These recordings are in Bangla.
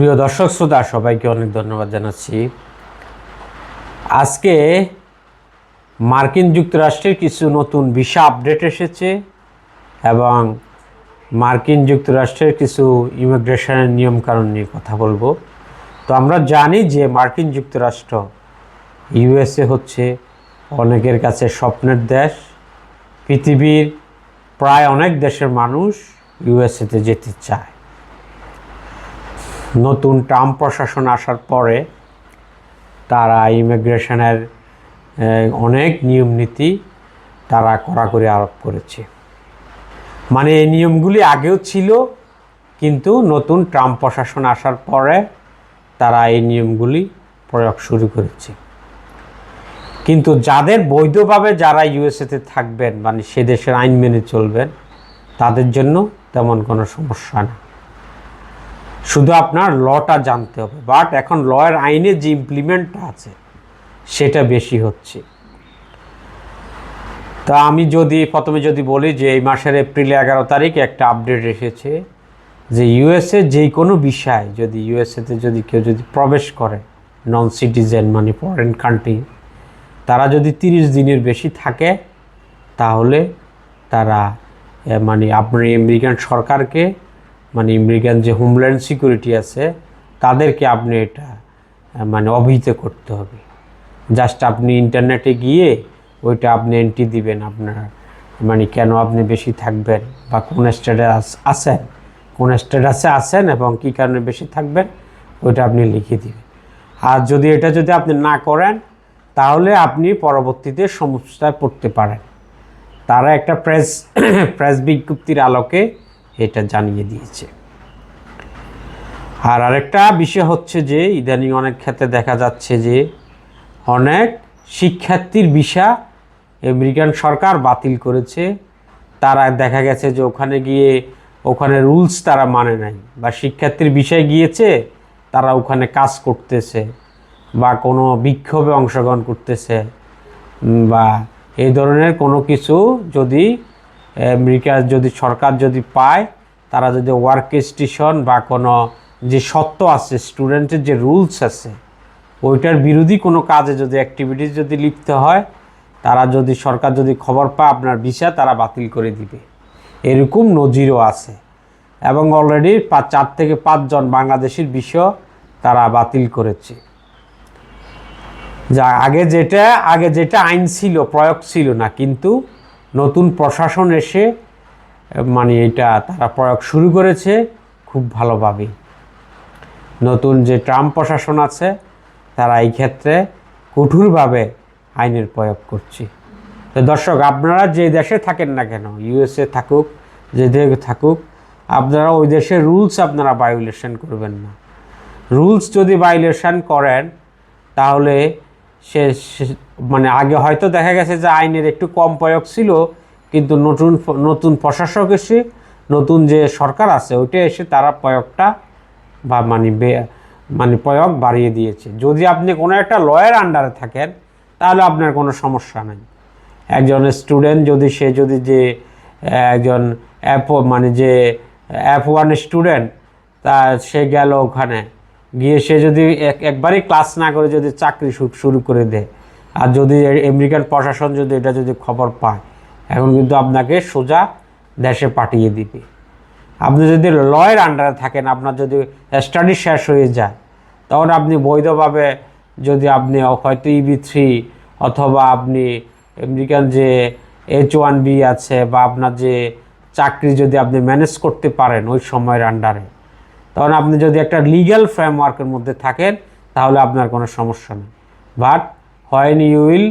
সুপ্রিয় দর্শক শ্রোতা সবাইকে অনেক ধন্যবাদ জানাচ্ছি। আজকে মার্কিন যুক্তরাষ্ট্রের কিছু নতুন ভিসা আপডেট এসেছে এবং মার্কিন যুক্তরাষ্ট্রের কিছু ইমিগ্রেশনের নিয়মকানুন নিয়ে কথা বলবো। তো আমরা জানি যে মার্কিন যুক্তরাষ্ট্র ইউএসএ হচ্ছে অনেকের কাছে স্বপ্নের দেশ। পৃথিবীর প্রায় অনেক দেশের মানুষ ইউএসএতে যেতে চায়। নতুন ট্রাম্প প্রশাসন আসার পরে তারা ইমিগ্রেশনের অনেক নিয়ম নীতি তারা কড়াকড়ি আরোপ করেছে। মানে এই নিয়মগুলি আগেও ছিল, কিন্তু নতুন ট্রাম্প প্রশাসন আসার পরে তারা এই নিয়মগুলি প্রয়োগ শুরু করেছে। কিন্তু যাদের বৈধভাবে যারা ইউএসএতে থাকবেন, মানে সে দেশের আইন মেনে চলবেন, তাদের জন্য তেমন কোনো সমস্যা না। শুধু আপনার লটা জানতে হবে। বাট এখন লয়ের আইনে যে ইমপ্লিমেন্টটা আছে সেটা বেশি হচ্ছে। তা আমি প্রথমে বলি যে এই মাসের এপ্রিলে 11 তারিখ একটা আপডেট এসেছে যে ইউএসএ যে কোনো বিষয় যদি ইউএসএতে কেউ প্রবেশ করে, নন সিটিজেন মানে ফরেন কান্ট্রি, তারা যদি 30 দিনের বেশি থাকে তাহলে তারা মানে আপনার আমেরিকান সরকারকে, মানে আমেরিকান যে হোমল্যান্ড সিকিউরিটি আছে তাদেরকে আপনি এটা মানে অবহিত করতে হবে। জাস্ট আপনি ইন্টারনেটে গিয়ে ওইটা আপনি এন্ট্রি দিবেন, আপনার মানে কেন আপনি বেশি থাকবেন বা কোন স্ট্যাটাসে আছেন এবং কী কারণে বেশি থাকবেন ওইটা আপনি লিখে দিবেন। আর যদি আপনি না করেন তাহলে আপনি পরবর্তীতে সমস্যায় পড়তে পারেন। তারা একটা প্রেস বিজ্ঞপ্তির আলোকে এটা জানিয়ে দিয়েছে। আর আরেকটা বিষয় হচ্ছে যে ইদানিং অনেক ক্ষেত্রে দেখা যাচ্ছে যে অনেক শিক্ষার্থীর ভিসা আমেরিকান সরকার বাতিল করেছে। তারা দেখা গেছে যে ওখানে রুলস তারা মানে নাই, বা শিক্ষার্থীর বিষয় গিয়েছে তারা ওখানে কাজ করতেছে বা কোনো বিক্ষোভে অংশগ্রহণ করতেছে বা এই ধরনের কোনো কিছু যদি আমেরিকার সরকার পায়, তারা যদি ওয়ার্ক স্টেশন বা কোনো যে সত্ত্ব আছে, স্টুডেন্টের যে রুলস আছে ওইটার বিরোধী কোনো কাজে অ্যাক্টিভিটিস লিপ্ত হয়, তারা সরকার খবর পায় আপনার ভিসা তারা বাতিল করে দিবে। এরকম নজিরও আছে এবং অলরেডি 4 থেকে 5 জন বাংলাদেশের ভিসা তারা বাতিল করেছে। যা আগে যেটা আইন ছিল, প্রয়োগ ছিল না, কিন্তু নতুন প্রশাসন এসে মানে এটা তারা প্রয়োগ শুরু করেছে খুব ভালোভাবে। নতুন যে ট্রাম্প প্রশাসন আছে তারা এই ক্ষেত্রে কঠোরভাবে আইনের প্রয়োগ করছে। তো দর্শক, আপনারা যে দেশে থাকেন না কেন, ইউএসএ থাকুক, যে দেশে থাকুক, আপনারা ওই দেশের রুলস আপনারা ভায়োলেশন করবেন না। রুলস যদি ভায়োলেশন করেন তাহলে মানে আগে হয়তো দেখা গেছে যে আইনের একটু কম প্রয়োগ ছিল, কিন্তু নতুন প্রশাসক এসে, নতুন যে সরকার আছে ওইটা এসে তারা প্রয়োগটা বা মানে প্রয়োগ বাড়িয়ে দিয়েছে। যদি আপনি কোনো একটা লয়ের আন্ডারে থাকেন তাহলে আপনার কোনো সমস্যা নেই। একজন স্টুডেন্ট একজন F1 স্টুডেন্ট, তা সে গেল ওখানে গিয়ে সে একবারই ক্লাস না করে চাকরি শুরু করে দেয়, আর আমেরিকান প্রশাসন এটা খবর পায়, এখন কিন্তু আপনাকে সোজা দেশে পাঠিয়ে দিবে। আপনি যদি লয়ের আন্ডারে থাকেন, আপনার স্টাডি শেষ হয়ে যায়, তখন আপনি বৈধভাবে আপনি হয়তো EB3 অথবা আপনি আমেরিকান যে H1B আছে বা আপনার যে চাকরি আপনি ম্যানেজ করতে পারেন ওই সময়ের আন্ডারে, তখন আপনি একটা লিগ্যাল ফ্রেমওয়ার্কের মধ্যে থাকেন তাহলে আপনার কোনো সমস্যা নেই। But when you will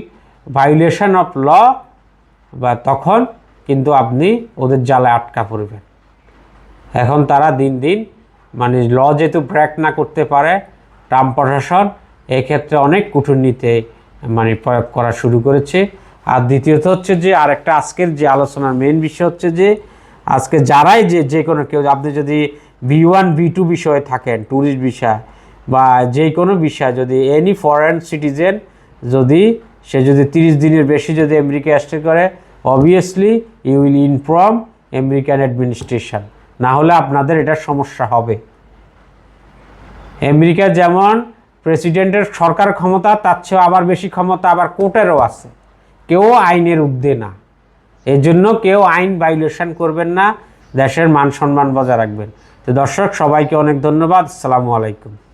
violation of law, বা তখন কিন্তু আপনি ওদের জালে আটকা পড়বেন। এখন তারা দিন দিন মানে ল যেহেতু ব্রেক না করতে পারে, ট্রাম্প প্রশাসন এক্ষেত্রে অনেক কঠোর নীতি মানে প্রয়োগ করা শুরু করেছে। আর দ্বিতীয়ত হচ্ছে যে আরেকটা আজকের যে আলোচনার মেইন বিষয় হচ্ছে যে আজকে যারাই যে কোনো কেউ, আপনি B1 B2 বিষয়ে থাকেন, ট্যুরিস্ট বিষয় বা যে কোনো বিষয়, এনি ফরেন সিটিজেন সে 30 দিনের বেশি আমেরিকা স্টে করে, obviously you will inform American administration, না হলে আপনাদের এটার সমস্যা হবে। আমেরিকা যেমন প্রেসিডেন্টের সরকার ক্ষমতা, তার চেয়েও আবার বেশি ক্ষমতা আবার কোর্টেরও আছে। কেউ আইনের ঊর্ধ্বে না। এই জন্য কেউ আইন ভায়োলেশন করবেন না, দেশের মান সম্মান বজায় রাখবেন। তো দর্শক, সবাইকে অনেক ধন্যবাদ। আসসালামু আলাইকুম।